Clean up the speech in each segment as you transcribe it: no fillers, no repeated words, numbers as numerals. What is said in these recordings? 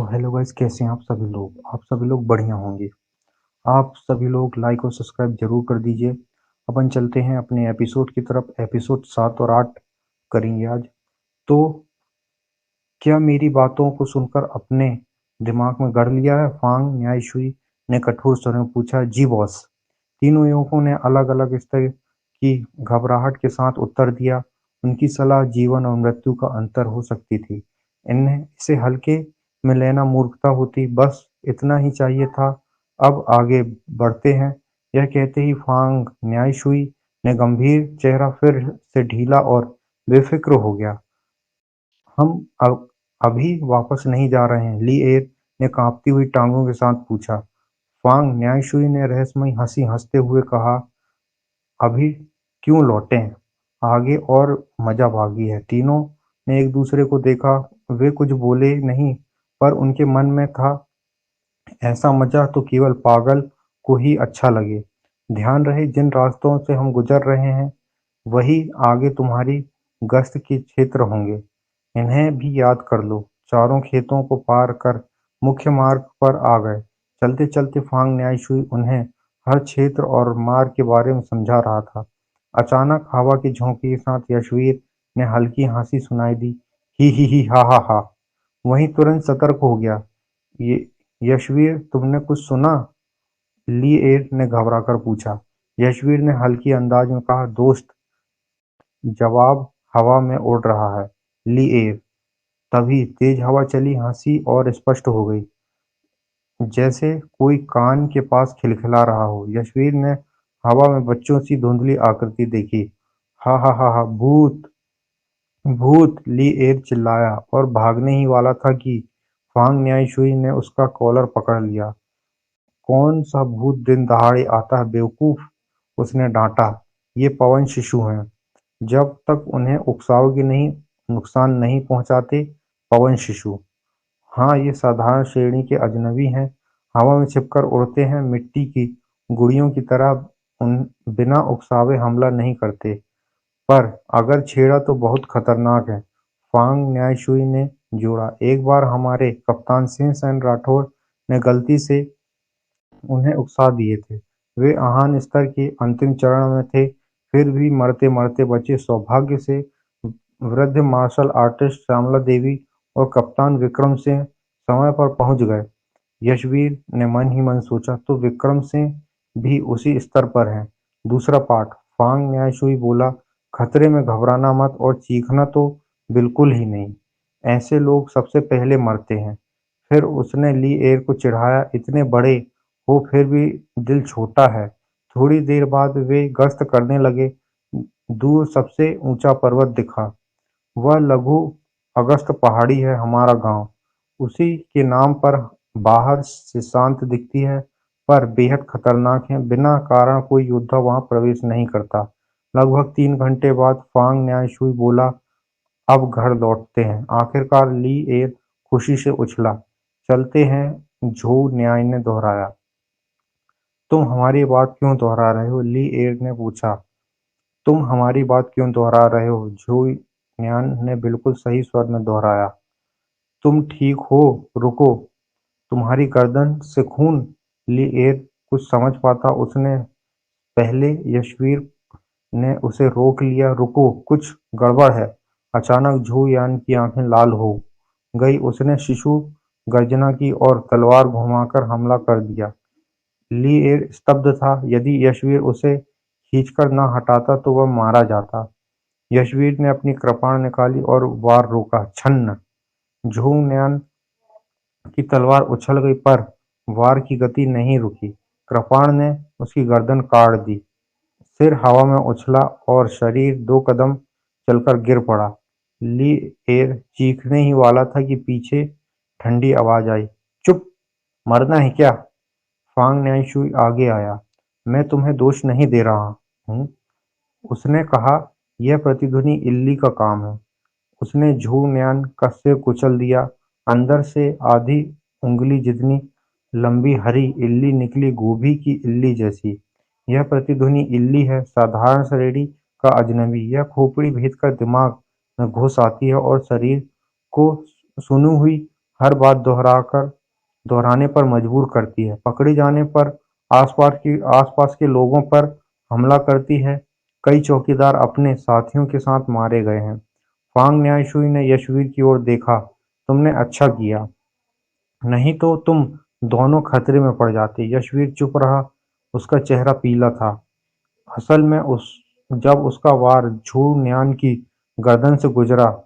तो hello guys, कैसे हैं आप सभी लोग बढ़िया होंगे। आप सभी लोग लाइक और सब्सक्राइब जरूर कर दीजिए। अपन चलते हैं अपने एपिसोड की तरफ। एपिसोड 7 और 8 करेंगे आज। तो क्या मेरी बातों को सुनकर अपने दिमाग में गढ़ लिया है? फांग न्यायशुई ने कठोर स्वर में पूछा। जी बॉस। तीनों युवकों ने अलग अलग स्तर की घबराहट के साथ उत्तर दिया। उनकी सलाह जीवन और मृत्यु का अंतर हो सकती थी। इन्हें इसे हल्के में लेना मूर्खता होती। बस इतना ही चाहिए था। अब आगे बढ़ते हैं। यह कहते ही फांग न्यायशुई ने गंभीर चेहरा फिर से ढीला और बेफिक्र हो गया। हम अब अभी वापस नहीं जा रहे हैं, ली एर ने कांपती हुई टांगों के साथ पूछा। फांग न्यायशुई ने रहस्यमयी हंसी हंसते हुए कहा, अभी क्यों लौटें? आगे और मजा बाकी है। तीनों ने एक दूसरे को देखा। वे कुछ बोले नहीं, पर उनके मन में था, ऐसा मजा तो केवल पागल को ही अच्छा लगे। ध्यान रहे, जिन रास्तों से हम गुजर रहे हैं वही आगे तुम्हारी गश्त के क्षेत्र होंगे। इन्हें भी याद कर लो। चारों खेतों को पार कर मुख्य मार्ग पर आ गए। चलते चलते फांग न्यायशुई उन्हें हर क्षेत्र और मार्ग के बारे में समझा रहा था। अचानक हवा की झोंके के साथ यशवीर ने हल्की हंसी सुनाई दी। ही हा हा हा। वहीं तुरंत सतर्क हो गया। ये यशवीर, तुमने कुछ सुना? ली एर ने घबराकर पूछा। यशवीर ने हल्की अंदाज में कहा, दोस्त, जवाब हवा में उड़ रहा है। ली एर। तभी तेज हवा चली। हंसी और स्पष्ट हो गई, जैसे कोई कान के पास खिलखिला रहा हो। यशवीर ने हवा में बच्चों सी धुंधली आकृति देखी। हा हा हा हा, भूत भूत, ली एर चिल्लाया और भागने ही वाला था कि फांग न्यायशुई ने उसका कॉलर पकड़ लिया। कौन सा भूत दिन दहाड़े आता है बेवकूफ, उसने डांटा। ये पवन शिशु हैं। जब तक उन्हें उकसाओगे नहीं, नुकसान नहीं पहुंचाते। पवन शिशु? हाँ, ये साधारण श्रेणी के अजनबी हैं। हवा में छिपकर उड़ते हैं, मिट्टी की गुड़ियों की तरह। उन बिना उकसावे हमला नहीं करते, पर अगर छेड़ा तो बहुत खतरनाक है। फांग न्यायशुई ने जोड़ा। एक बार हमारे कप्तान सिंह सेन राठौर ने गलती से उन्हें उकसा दिए थे। वे आहान स्तर के अंतिम चरण में थे, फिर भी मरते मरते बचे। सौभाग्य से वृद्ध मार्शल आर्टिस्ट श्यामला देवी और कप्तान विक्रम सिंह समय पर पहुंच गए। यशवीर ने मन ही मन सोचा, तो विक्रम सिंह भी उसी स्तर पर हैं। दूसरा पाठ। फांग न्यायशुई बोला, खतरे में घबराना मत और चीखना तो बिल्कुल ही नहीं। ऐसे लोग सबसे पहले मरते हैं। फिर उसने ली एयर को चिढ़ाया, इतने बड़े हो फिर भी दिल छोटा है। थोड़ी देर बाद वे गश्त करने लगे। दूर सबसे ऊंचा पर्वत दिखा। वह लघु अगस्त पहाड़ी है, हमारा गांव। उसी के नाम पर बाहर से शांत दिखती है, पर बेहद खतरनाक है। बिना कारण कोई योद्धा वहां प्रवेश नहीं करता। लगभग 3 घंटे बाद फांग न्यायशुई बोला, अब घर लौटते हैं। आखिरकार ली एर खुशी से उछला। चलते हैं, झोउ न्याय ने दोहराया। तुम हमारी बात क्यों दोहरा रहे हो? ली एर ने पूछा। तुम हमारी बात क्यों दोहरा रहे हो? झोउ न्यान ने बिल्कुल सही स्वर में दोहराया। तुम ठीक हो? रुको, तुम्हारी गर्दन से खून? ली एर कुछ समझ पाता उसने पहले यशवीर ने उसे रोक लिया। रुको, कुछ गड़बड़ है। अचानक झू यान की आंखें लाल हो गई। उसने शिशु गर्जना की और तलवार घुमाकर हमला कर दिया। ली एर स्तब्ध था। यदि यशवीर उसे खींचकर न हटाता तो वह मारा जाता। यशवीर ने अपनी कृपाण निकाली और वार रोका। छन्न! झूंगन्यान की तलवार उछल गई, पर वार की गति नहीं रुकी। कृपाण ने उसकी गर्दन काट दी। सिर हवा में उछला और शरीर 2 कदम चलकर गिर पड़ा। ली एर चीखने ही वाला था कि पीछे ठंडी आवाज आई, चुप! मरना है क्या? फांग न्यायशुई आगे आया। मैं तुम्हें दोष नहीं दे रहा हूँ, उसने कहा। यह प्रतिध्वनि इल्ली का काम है। उसने झू न्यान का सिर कुचल दिया। अंदर से आधी उंगली जितनी लंबी हरी इल्ली निकली, गोभी की इल्ली जैसी। यह प्रतिध्वनि इल्ली है, साधारण श्रेणी का अजनबी। यह खोपड़ी भेदकर दिमाग में घुस आती है और शरीर को सुनी हुई हर बात दोहराने पर मजबूर करती है। पकड़े जाने पर आसपास के लोगों पर हमला करती है। कई चौकीदार अपने साथियों के साथ मारे गए हैं। फांग न्यायशुई ने यशवीर की ओर देखा। तुमने अच्छा किया, नहीं तो तुम दोनों खतरे में पड़ जाते। यशवीर चुप रहा। उसका चेहरा पीला था। असल में जब उसका वार झू न्यान की गर्दन से गुजरा,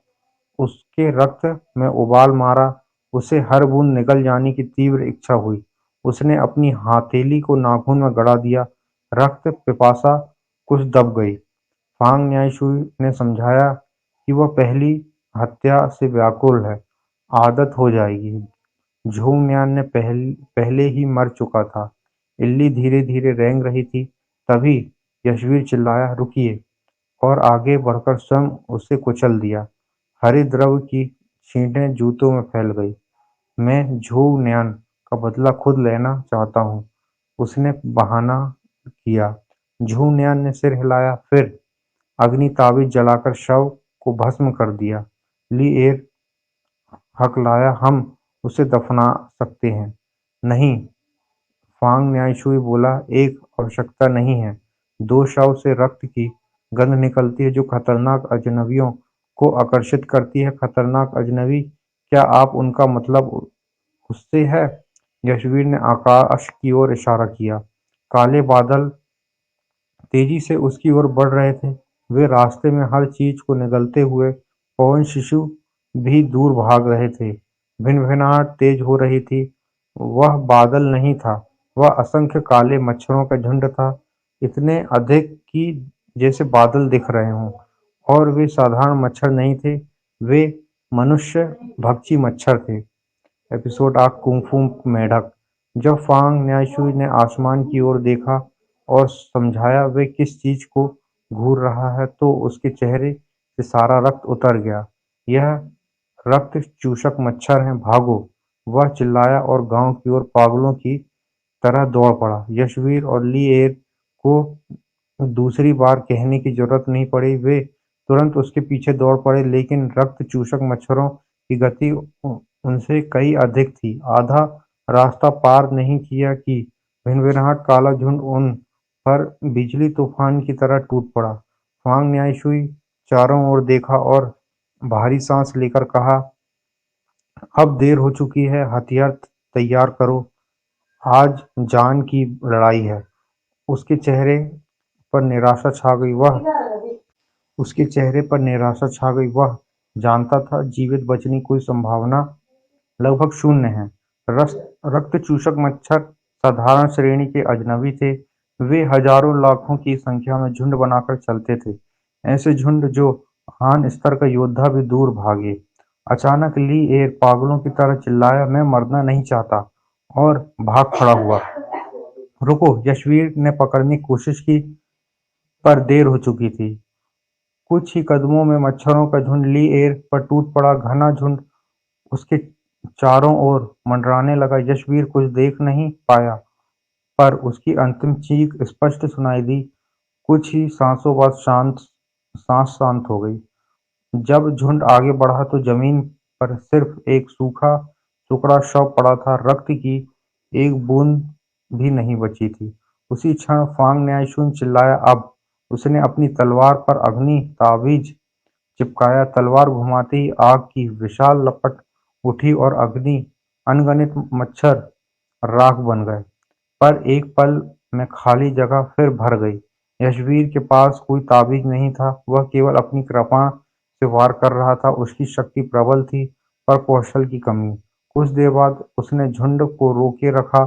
उसके रक्त में उबाल मारा। उसे हर बूंद निगल जाने की तीव्र इच्छा हुई। उसने अपनी हथेली को नाखून में गड़ा दिया। रक्त पिपासा कुछ दब गई। फांग न्यायशुई ने समझाया कि वह पहली हत्या से व्याकुल है। आदत हो जाएगी। झूम-म्यान ने पहले ही मर चुका था। इल्ली धीरे-धीरे रेंग रही थी। तभी यशवीर चिल्लाया, रुकिए, और आगे बढ़कर स्वयं उसे कुचल दिया। हरे द्रव की छींटें जूतों में फैल गई। मैं झू-न्यान का बदला खुद लेना चाहता हूँ, उसने बहाना किया। झू-न्यान ने सिर हिलाया, फिर अग्नि ताबीज जलाकर शव को भस्म कर दिया। ली-एयर हकलाया, हम उसे दफना सकते हैं। नहीं, फांग न्यायशुई बोला, एक आवश्यकता नहीं है। दो शव से रक्त की गंध निकलती है जो खतरनाक अजनबियों को आकर्षित करती है। खतरनाक अजनबी, क्या आप उनका मतलब उससे है? यशवीर ने आकाश की ओर इशारा किया। काले बादल तेजी से उसकी ओर बढ़ रहे थे। वे रास्ते में हर चीज को निगलते हुए पवन शिशु भी दूर भाग रहे थे। भिनभिनाहट तेज हो रही थी। वह बादल नहीं था, वह असंख्य काले मच्छरों का झुंड था। इतने अधिक कि जैसे बादल दिख रहे हों। और वे साधारण मच्छर नहीं थे, वे मनुष्य भक्षी मच्छर थे। एपिसोड 8, कुंग-फू मेंढक। जब फांग न्यायशुई ने आसमान की ओर देखा और समझाया वे किस चीज को घूर रहा है, तो उसके चेहरे से सारा रक्त उतर गया। यह रक्त चूसक मच्छर हैं, भागो! वह चिल्लाया और गांव की ओर पागलों की तरह दौड़ पड़ा। यशवीर और ली-एयर को दूसरी बार कहने की जरूरत नहीं पड़ी। वे तुरंत उसके पीछे दौड़ पड़े, लेकिन रक्त चूसक मच्छरों की गति उनसे कई अधिक थी। आधा रास्ता पार नहीं किया कि भिनभिनाहट काला झुंड उन पर बिजली तूफान की तरह टूट पड़ा। फांग न्यायशुई चारों ओर देखा और भारी सांस लेकर कहा, अब देर हो चुकी है, हथियार तैयार करो, आज जान की लड़ाई है। उसके चेहरे पर निराशा छा गई। वह जानता था जीवित बचने की कोई संभावना लगभग शून्य है। रक्त चूसक मच्छर साधारण श्रेणी के अजनबी थे। वे हजारों लाखों की संख्या में झुंड बनाकर चलते थे। ऐसे झुंड जो हान स्तर का योद्धा भी दूर भागे। अचानक ली-एयर पागलों की तरह चिल्लाया, मैं मरना नहीं चाहता, और भाग खड़ा हुआ। रुको! यशवीर ने पकड़ने की कोशिश की, पर देर हो चुकी थी। कुछ ही कदमों में मच्छरों का झुंड ली-एयर पर टूट पड़ा। घना झुंड उसके चारों ओर मंडराने लगा। यशवीर कुछ देख नहीं पाया, पर उसकी अंतिम चीख स्पष्ट सुनाई दी। कुछ ही सांसों बाद सांस शांत हो गई। जब झुंड आगे बढ़ा तो जमीन पर सिर्फ एक सूखा टुकड़ा शव पड़ा था। रक्त की एक बूंद भी नहीं बची थी। उसी क्षण फांग न्यायशुन चिल्लाया, अब! उसने अपनी तलवार पर अग्नि ताबीज चिपकाया। तलवार घुमाते ही आग की विशाल लपट उठी और अनगिनत मच्छर राख बन गए। पर एक पल में खाली जगह फिर भर गई। यशवीर के पास कोई ताबीज नहीं था। वह केवल अपनी कृपा से वार कर रहा था। उसकी शक्ति प्रबल थी, पर कौशल की कमी। कुछ देर बाद उसने झुंड को रोके रखा,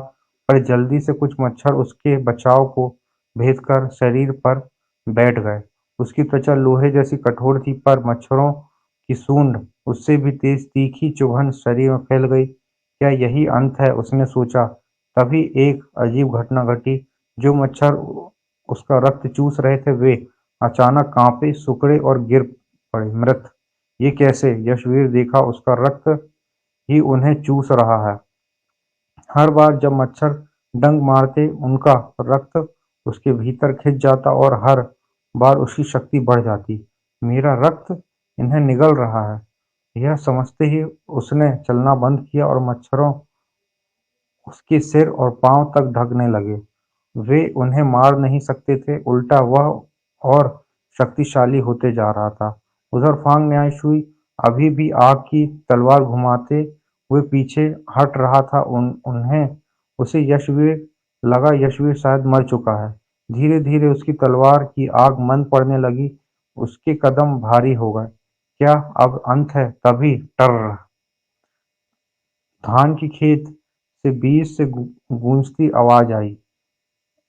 पर जल्दी से कुछ मच्छर उसके बचाव को भेद कर शरीर पर बैठ गए। उसकी त्वचा लोहे जैसी कठोर थी, पर मच्छरों की सूंड उससे भी तेज। तीखी चुभन शरीर में फैल गई। क्या यही अंत है, उसने सोचा। तभी एक अजीब घटना घटी। जो मच्छर उसका रक्त चूस रहे थे, वे अचानक कांपे, सिकुड़े और गिर पड़े मृत। ये कैसे? यशवीर देखा, उसका रक्त ही उन्हें चूस रहा है। हर बार जब मच्छर डंक मारते, उनका रक्त उसके भीतर खिंच जाता और हर बार उसकी शक्ति बढ़ जाती। मेरा रक्त इन्हें निगल रहा है। यह समझते ही उसने चलना बंद किया और मच्छरों उसके सिर और पांव तक ढकने लगे। वे उन्हें मार नहीं सकते थे, उल्टा वह और शक्तिशाली होते जा रहा था। उधर फांग न्यायशुई अभी भी आग की तलवार घुमाते हुए पीछे हट रहा था। उन्हें उसे यशवीर लगा, यशवीर शायद मर चुका है। धीरे धीरे उसकी तलवार की आग मंद पड़ने लगी, उसके कदम भारी हो गए। क्या अब अंत है? तभी टर धान के खेत से बीच से गूंजती आवाज आई।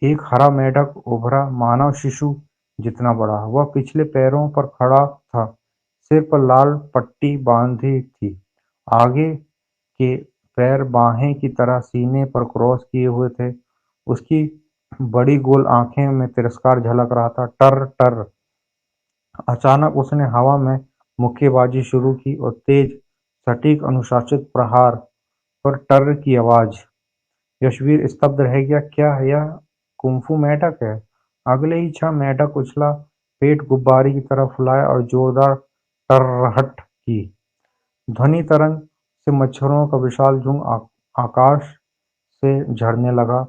एक हरा मेढक उभरा, मानव शिशु जितना बड़ा। वह पिछले पैरों पर खड़ा था, सिर पर लाल पट्टी बांधी थी। आगे के पैर बाहें की तरह सीने पर क्रॉस किए हुए थे। उसकी बड़ी गोल आंखें में तिरस्कार झलक रहा था। टर टर। अचानक उसने हवा में मुक्केबाजी शुरू की और तेज, सटीक, अनुशासित प्रहार पर टर की आवाज। यशवीर स्तब्ध रह गया। क्या यह कुंफू मेंढक है? अगले ही क्षण मेंढक उछला, पेट गुब्बारे की तरह फुलाया और जोरदार टर्रहट की ध्वनि तरंग से मच्छरों का विशाल झुंड आकाश से झड़ने लगा।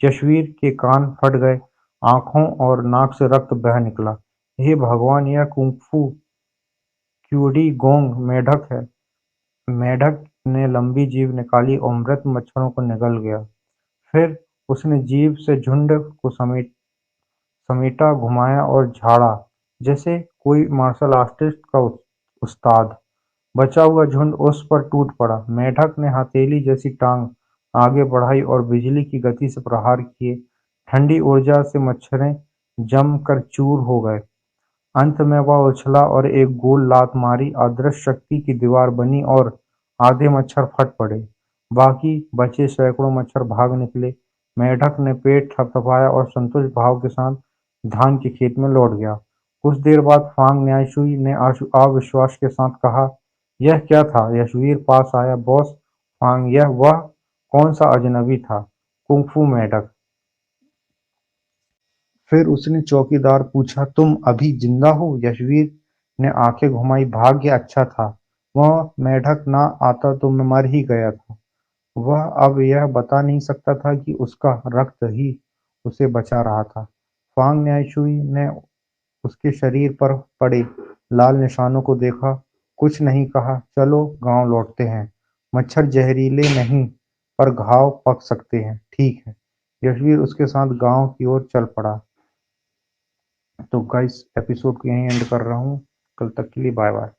यशवीर के कान फट गए, आंखों और नाक से रक्त बह निकला। हे भगवान, यह कुंफू क्यूडी-गोंग मेंढक है। मेंढक ने लंबी जीभ निकाली और मृत मच्छरों को निगल गया। फिर उसने जीभ से झुंड को समेटा, घुमाया और झाड़ा, जैसे कोई मार्शल आर्टिस्ट का उस्ताद। बचा हुआ झुंड उस पर टूट पड़ा। मेंढक ने हथेली जैसी टांग आगे बढ़ाई और बिजली की गति से प्रहार किए। ठंडी ऊर्जा से मच्छरें जम कर चूर हो गए। अंत में वह उछला और एक गोल लात मारी। अदृश्य शक्ति की दीवार बनी और आधे मच्छर फट पड़े। बाकी बचे सैकड़ों मच्छर भाग निकले। मेंढक ने पेट थपथपाया और संतुष्ट भाव के साथ धान के खेत में लौट गया। कुछ देर बाद फांग न्यायशुई ने अविश्वास के साथ कहा, यह क्या था? यशवीर पास आया। बॉस फांग, यह वह कौन सा अजनबी था? कुंफू मेंढक। फिर उसने चौकीदार पूछा, तुम अभी जिंदा हो? यशवीर ने आंखें घुमाई। भाग्य अच्छा था, वह मेढक ना आता तो मैं मर ही गया था। वह अब यह बता नहीं सकता था कि उसका रक्त ही उसे बचा रहा था। फांग न्यायशुई ने उसके शरीर पर पड़े लाल निशानों को देखा, कुछ नहीं कहा। चलो गांव लौटते हैं। मच्छर जहरीले नहीं, पर घाव पक सकते हैं। ठीक है। यशवीर उसके साथ गांव की ओर चल पड़ा। तो गाइस, एपिसोड को यहीं एंड कर रहा हूँ। कल तक के लिए बाय बाय।